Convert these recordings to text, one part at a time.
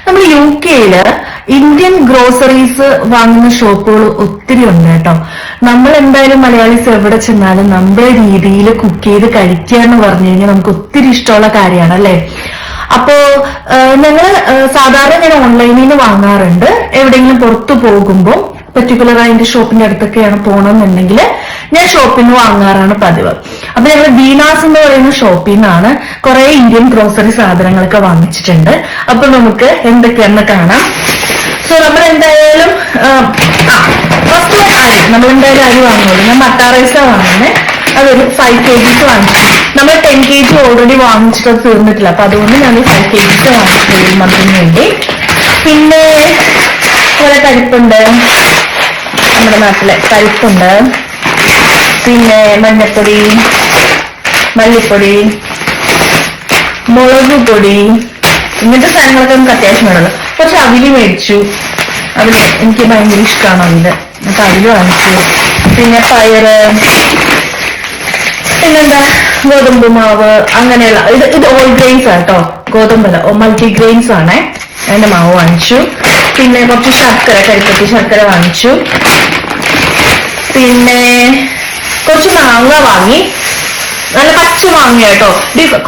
നമ്മൾ UK-യില് Indian groceries വാങ്ങുന്ന ഷോപ്പുകൾ ഒത്തിരി ഉണ്ട് കേട്ടോ. നമ്മൾ എന്തായാലും മലയാളീസ് എവിടെ ചെന്നാലും നമ്മുടെ രീതിയിൽ കുക്ക് ചെയ്ത് കഴിക്കുക എന്ന് പറഞ്ഞു കഴിഞ്ഞാൽ നമുക്ക് ഒത്തിരി ഇഷ്ടമുള്ള കാര്യമാണ് അല്ലെ. അപ്പോ ഞങ്ങള് സാധാരണ ഞാൻ ഓൺലൈനിൽ നിന്ന് വാങ്ങാറുണ്ട്. എവിടെയെങ്കിലും പുറത്തു പോകുമ്പോൾ പെർട്ടിക്കുലർ അതിന്റെ ഷോപ്പിന്റെ അടുത്തൊക്കെയാണ് പോകണമെന്നുണ്ടെങ്കിൽ ഞാൻ ഷോപ്പിൽ നിന്ന് വാങ്ങാറാണ് പതിവ്. അപ്പൊ ഞങ്ങൾ ഡീനാസ് എന്ന് പറയുന്ന ഷോപ്പിൽ നിന്നാണ് കുറെ ഇന്ത്യൻ ഗ്രോസറി സാധനങ്ങളൊക്കെ വാങ്ങിച്ചിട്ടുണ്ട്. അപ്പൊ നമുക്ക് എന്തൊക്കെയാണെന്ന് കാണാം. സോ നമ്മൾ എന്തായാലും ഫസ്റ്റ് നമ്മളെന്തായാലും അരി വാങ്ങുള്ളൂ. ഞാൻ മട്ടാ റൈസാണ് വാങ്ങുന്നത്. അതൊരു 5 kgs വാങ്ങിച്ചു. നമ്മൾ 10 kg ഓൾറെഡി വാങ്ങിച്ചിട്ട് അത് തീർന്നിട്ടില്ല. അപ്പൊ അതുകൊണ്ട് ഞാൻ 5 kgs വാങ്ങിച്ചിട്ടുള്ളൂ മന്തിന് വേണ്ടി. പിന്നെ കുറെ കരിപ്പുണ്ട്, നമ്മുടെ നാട്ടിലെ കരിപ്പുണ്ട്. പിന്നെ മഞ്ഞപ്പൊടി, മല്ലിപ്പൊടി, മുളക് പൊടി, ഇങ്ങനത്തെ സാധനങ്ങളൊക്കെ നമുക്ക് അത്യാവശ്യം വേണമല്ലോ. കുറച്ച് അവില് മേടിച്ചു. അവില് എനിക്ക് ഭയങ്കര ഇഷ്ടമാണ് അവില്. എന്നിട്ട് അവില് വാങ്ങിച്ചു. പിന്നെ പയറ്, പിന്നെന്താ ഗോതമ്പ് മാവ്, അങ്ങനെയുള്ള ഇത് ഓൾ ഗ്രെയിൻസ് ആണ് കേട്ടോ, ഗോതമ്പല്ല, മൾട്ടി ഗ്രെയിൻസ് ആണേ. അതിന്റെ മാവ് വാങ്ങിച്ചു. പിന്നെ കുറച്ച് ശർക്കര, കരിപ്പട്ടി ശർക്കര വാങ്ങിച്ചു. പിന്നെ കുറച്ച് മാങ്ങ വാങ്ങി, നല്ല പച്ച മാങ്ങ കേട്ടോ.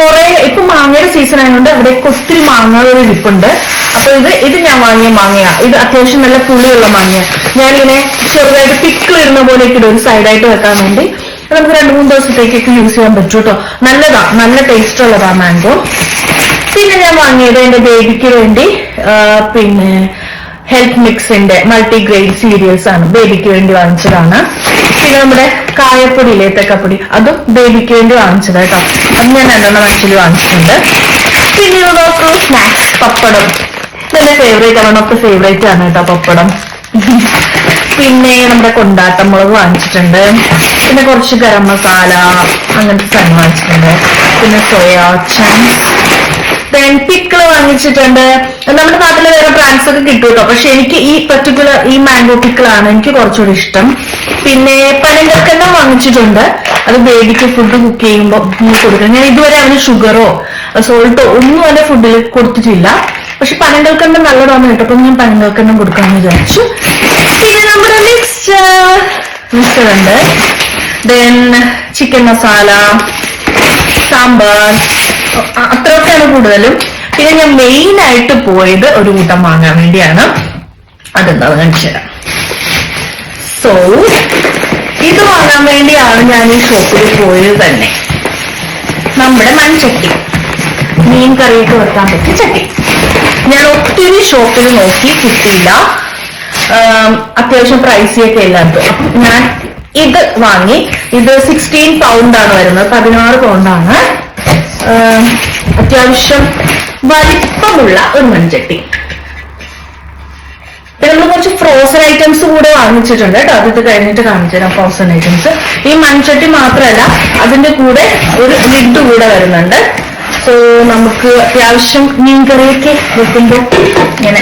കുറെ ഇപ്പൊ മാങ്ങയുടെ സീസൺ ആയതുകൊണ്ട് അവിടെ ഒത്തിരി മാങ്ങകൾ ഇരിപ്പുണ്ട്. അപ്പൊ ഇത് ഞാൻ വാങ്ങിയ മാങ്ങയാ. ഇത് അത്യാവശ്യം നല്ല പുളിയുള്ള മാങ്ങയാ. ഞാനിങ്ങനെ ചെറുതായിട്ട് പിക്കിൾ ഇടുന്ന പോലെ ഇടും, ഒരു സൈഡായിട്ട് വെക്കാൻ വേണ്ടി. നമുക്ക് 2-3 ദിവസത്തേക്കൊക്കെ യൂസ് ചെയ്യാൻ പറ്റും കേട്ടോ. നല്ലതാ, നല്ല ടേസ്റ്റ് ഉള്ളതാ മാംഗോ. പിന്നെ ഞാൻ വാങ്ങിയത് എന്റെ ബേബിക്ക് വേണ്ടി പിന്നെ ഹെൽത്ത് മിക്സിന്റെ മൾട്ടിഗ്രെയിൻ സീരിയൽസ് ആണ്, ബേബിക്ക് വേണ്ടി വാങ്ങിച്ചതാണ്. പിന്നെ നമ്മുടെ കായപ്പൊടി ഇല്ലേ, ഏത്തക്കപ്പൊടി, അതും ബേബിക്ക് വേണ്ടി വാങ്ങിച്ചത് കേട്ടോ. അത് ഞാൻ 2 ആക്ച്വലി വാങ്ങിച്ചിട്ടുണ്ട്. പിന്നെ നോക്കൂ, സ്നാക്സ്, പപ്പടം. ഇതെന്റെ ഫേവറേറ്റ് ആണ്, ഒക്കെ ഫേവറേറ്റ് ആണ് കേട്ടോ പപ്പടം. പിന്നെ നമ്മുടെ കൊണ്ടാട്ടം മുളക് വാങ്ങിച്ചിട്ടുണ്ട്. പിന്നെ കുറച്ച് ഗരം മസാല, അങ്ങനത്തെ സാധനം വാങ്ങിച്ചിട്ടുണ്ട്. പിന്നെ സോയാ ചങ്ക്സ്, പിക്കിള് വാങ്ങിച്ചിട്ടുണ്ട്. നമ്മുടെ നാട്ടില് വേറെ ബ്രാൻഡ്സ് ഒക്കെ കിട്ടും കേട്ടോ. പക്ഷെ എനിക്ക് ഈ പെർട്ടിക്കുലർ ഈ മാംഗോ പിക്കിളാണ് എനിക്ക് കുറച്ചുകൂടി ഇഷ്ടം. പിന്നെ പനങ്കൽക്കണ്ടം വാങ്ങിച്ചിട്ടുണ്ട്. അത് ബേബിക്ക് ഫുഡ് കുക്ക് ചെയ്യുമ്പോൾ കൊടുക്കണം. ഞാൻ ഇതുവരെ അവന് ഷുഗറോ സോൾട്ടോ ഒന്നും അവന്റെ ഫുഡിൽ കൊടുത്തിട്ടില്ല. പക്ഷെ പനങ്കൽക്കണ്ടം നല്ലതാണ് കേട്ടോ. ഞാൻ പനങ്കൽക്കണ്ടം കൊടുക്കാമെന്ന് വിചാരിച്ചു. പിന്നെ നമ്മുടെ മിക്സർ ഉണ്ട്. ദെൻ ചിക്കൻ മസാല, സാമ്പാർ, അത്രയൊക്കെയാണ് കൂടുതലും. പിന്നെ ഞാൻ മെയിൻ ആയിട്ട് പോയത് ഒരു കൂട്ടം വാങ്ങാൻ വേണ്ടിയാണ്. അതെന്താ കാണിച്ചു തരാം. സോ ഇത് വാങ്ങാൻ വേണ്ടിയാണ് ഞാൻ ഈ ഷോപ്പിൽ പോയത് തന്നെ. നമ്മുടെ മൺചട്ടി, മീൻ കറിയൊക്കെ വെക്കാൻ പറ്റിയ ചട്ടി. ഞാൻ ഒത്തിരി ഷോപ്പിൽ നോക്കി കിട്ടിയില്ല. അത്യാവശ്യം പ്രൈസിയൊക്കെ ഇല്ലാത്ത. ഞാൻ ഇത് വാങ്ങി. ഇത് 16 പൗണ്ടാണ് വരുന്നത്, 16 പൗണ്ടാണ്. അത്യാവശ്യം വലിപ്പമുള്ള ഒരു മൺചട്ടി. പിന്നെ നമ്മൾ കുറച്ച് ഫ്രോസൺ ഐറ്റംസ് കൂടെ വാങ്ങിച്ചിട്ടുണ്ട് കേട്ടോ. അത് കഴിഞ്ഞിട്ട് കാണിച്ചു തരാം ഫ്രോസൺ ഐറ്റംസ്. ഈ മൺചട്ടി മാത്രമല്ല, അതിന്റെ കൂടെ ഒരു ലിഡ് കൂടെ വരുന്നുണ്ട്. സോ നമുക്ക് അത്യാവശ്യം മീൻ കറിയൊക്കെ വെക്കുമ്പോൾ ഇങ്ങനെ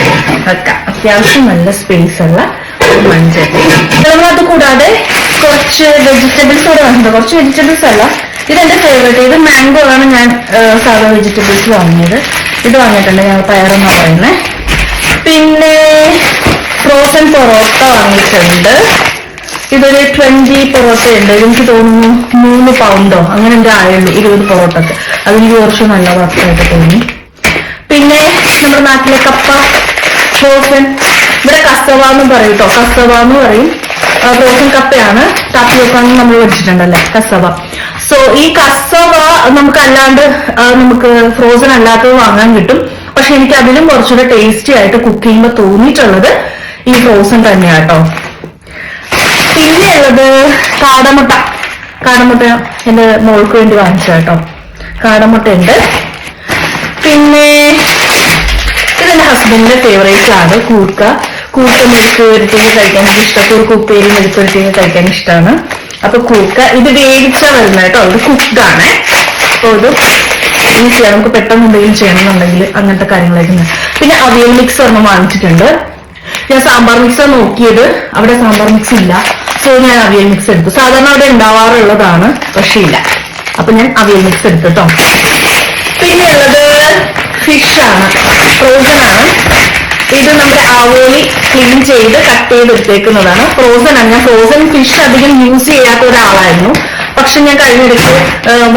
വെക്കാം. അത്യാവശ്യം നല്ല സ്പേസ് ഉള്ള ഒരു മൺചട്ടി. നമ്മളത് കൂടാതെ കുറച്ച് വെജിറ്റബിൾസ് കൂടെ വാങ്ങിയിട്ടുണ്ട്. കുറച്ച് വെജിറ്റബിൾസ് അല്ല, ഇതെന്റെ ഫേവറേറ്റ്. ഇത് മാംഗോ ആണ് ഞാൻ സാധാ വെജിറ്റബിൾസ് വാങ്ങിയത്. ഇത് വാങ്ങിയിട്ടുണ്ട് ഞാൻ, പയറെന്ന് പറയുന്നത്. പിന്നെ ഫ്രോസൺ പൊറോട്ട വാങ്ങിയിട്ടുണ്ട്. ഇതൊരു 20 പൊറോട്ട ഉണ്ട്. എനിക്ക് തോന്നുന്നു 3 പൗണ്ടോ അങ്ങനെ എന്റെ ആയുള്ളൂ 20 പൊറോട്ടക്ക്. അതെനിക്ക് കുറച്ച് നല്ല വർക്കായിട്ട് തോന്നി. പിന്നെ നമ്മുടെ നാട്ടിലെ കപ്പ ഫ്രോസൺ, ഇവിടെ കസവ എന്ന് പറയും കേട്ടോ. കസവ എന്ന് പറയും. ഫ്രോസൺ കപ്പയാണ്. ടാപ്പിയോക്കാന്ന് നമ്മൾ വെച്ചിട്ടുണ്ടല്ലേ, കസവ. സോ ഈ കസവ നമുക്ക് അല്ലാണ്ട് നമുക്ക് ഫ്രോസൺ അല്ലാത്തത് വാങ്ങാൻ കിട്ടും. പക്ഷെ എനിക്ക് അതിലും കുറച്ചുകൂടെ ടേസ്റ്റി ആയിട്ട് കുക്ക് ചെയ്യുമ്പോൾ തോന്നിയിട്ടുള്ളത് ഈ ഫ്രോസൺ തന്നെയാട്ടോ. പിന്നെ ഉള്ളത് കാടമുട്ട. കാടമുട്ട എന്റെ മോൾക്ക് വേണ്ടി വാങ്ങിച്ചു കേട്ടോ. കാടമുട്ട ഉണ്ട്. പിന്നെ ഇതെന്റെ ഹസ്ബൻഡിന്റെ ഫേവറേറ്റ് ആണ് കൂർക്ക. കൂർക്ക മെഴുക്ക് പുരട്ടിയൊക്കെ കഴിക്കാൻ എനിക്ക് ഇഷ്ടം. കൂർക്ക ഉപ്പേരി മെഴുക്ക് പുരട്ടിയൊക്കെ കഴിക്കാൻ ഇഷ്ടമാണ്. അപ്പൊ കൂർക്ക ഇത് വേവിച്ചാ വരുന്നത് കേട്ടോ. ഇത് കുക്ക്ഡാണ്. അപ്പൊ ഇത് ഈസിയാണ്, നമുക്ക് പെട്ടെന്ന് എന്തെങ്കിലും ചെയ്യണമെന്നുണ്ടെങ്കിൽ അങ്ങനത്തെ കാര്യങ്ങളായിരുന്നു. പിന്നെ അവിയൽ മിക്സ് ഒരെണ്ണം വാങ്ങിച്ചിട്ടുണ്ട്. ഞാൻ സാമ്പാർ മിക്സ് നോക്കിയത്, അവിടെ സാമ്പാർ മിക്സ് ഇല്ല. സോ ഞാൻ അവിയൽ മിക്സ് എടുത്തു. സാധാരണ അവിടെ ഉണ്ടാവാറുള്ളതാണ്, പക്ഷെ ഇല്ല. അപ്പൊ ഞാൻ അവിയൽ മിക്സ് എടുത്തു കേട്ടോ. പിന്നെ ഉള്ളത് ഫിഷ് ആണ്, ഫ്രോസൺ ആണ്. ഇത് നമ്മുടെ ആവോലി ക്ലീൻ ചെയ്ത് കട്ട് ചെയ്ത് എടുത്തേക്കുന്നതാണ്. ഫ്രോസൺ ആണ്. ഞാൻ ഫ്രോസൺ ഫിഷ് അധികം യൂസ് ചെയ്യാത്ത ഒരാളായിരുന്നു. പക്ഷെ ഞാൻ കഴിഞ്ഞിടയ്ക്ക്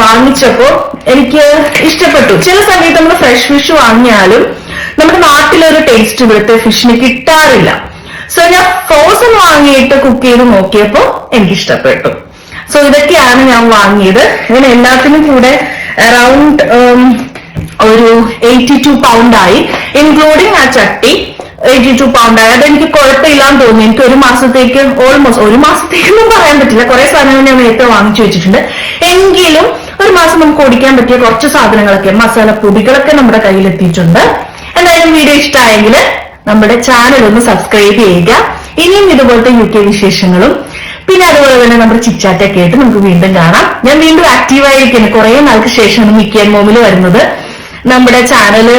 വാങ്ങിച്ചപ്പോ എനിക്ക് ഇഷ്ടപ്പെട്ടു. ചില സമയത്ത് നമ്മൾ ഫ്രഷ് ഫിഷ് വാങ്ങിയാലും നമ്മുടെ നാട്ടിലൊരു ടേസ്റ്റ് ഇവിടുത്തെ ഫിഷിന് കിട്ടാറില്ല. സോ ഞാൻ ഫ്രോസൺ വാങ്ങിയിട്ട് കുക്ക് ചെയ്ത് നോക്കിയപ്പോ എനിക്ക് ഇഷ്ടപ്പെട്ടു. സോ ഇതൊക്കെയാണ് ഞാൻ വാങ്ങിയത്. ഇതിന് എല്ലാത്തിനും കൂടെ അറൌണ്ട് ഒരു 82 പൗണ്ടായി, ഇൻക്ലൂഡിങ് ആ ചട്ടി 82 പൗണ്ടായി. അതെനിക്ക് കുഴപ്പമില്ലാന്ന് തോന്നി. എനിക്ക് ഒരു മാസത്തേക്ക് ഓൾമോസ്റ്റ്, ഒരു മാസത്തേക്കൊന്നും പറയാൻ പറ്റില്ല, കുറെ സാധനങ്ങൾ ഞാൻ നേരത്തെ വാങ്ങിച്ചു വെച്ചിട്ടുണ്ട്. എങ്കിലും ഒരു മാസം നമുക്ക് ഓടിക്കാൻ പറ്റിയ കുറച്ച് സാധനങ്ങളൊക്കെ, മസാല പൊടികളൊക്കെ നമ്മുടെ കയ്യിലെത്തിയിട്ടുണ്ട്. എന്തായാലും വീഡിയോ ഇഷ്ടമായെങ്കിൽ നമ്മുടെ ചാനൽ ഒന്ന് സബ്സ്ക്രൈബ് ചെയ്യുക. ഇനിയും ഇതുപോലത്തെ UK വിശേഷങ്ങളും പിന്നെ അതുപോലെ തന്നെ നമ്മുടെ ചിറ്റാറ്റൊക്കെ ആയിട്ട് നമുക്ക് വീണ്ടും കാണാം. ഞാൻ വീണ്ടും ആക്റ്റീവായിരിക്കുന്നു. കുറെ നാൾക്ക് ശേഷമാണ് മിക്കി ആൻഡ് മോമിൽ വരുന്നത്. നമ്മുടെ ചാനല്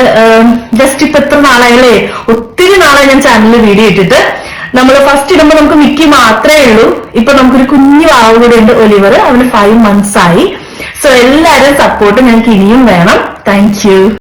ജസ്റ്റ് ഇപ്പൊ എത്ര നാളായല്ലേ, ഒത്തിരി നാളെ ഞാൻ ചാനലിൽ വീഡിയോ ഇട്ടിട്ട്. നമ്മൾ ഫസ്റ്റ് ഇടുമ്പോൾ നമുക്ക് മിക്കി മാത്രമേ ഉള്ളൂ. ഇപ്പൊ നമുക്കൊരു കുഞ്ഞു വാവ് കൂടെ ഉണ്ട്, ഒലിവർ. അവന് 5 months ആയി. സോ എല്ലാവരും സപ്പോർട്ട് ഞങ്ങൾക്ക് ഇനിയും വേണം. Thank you.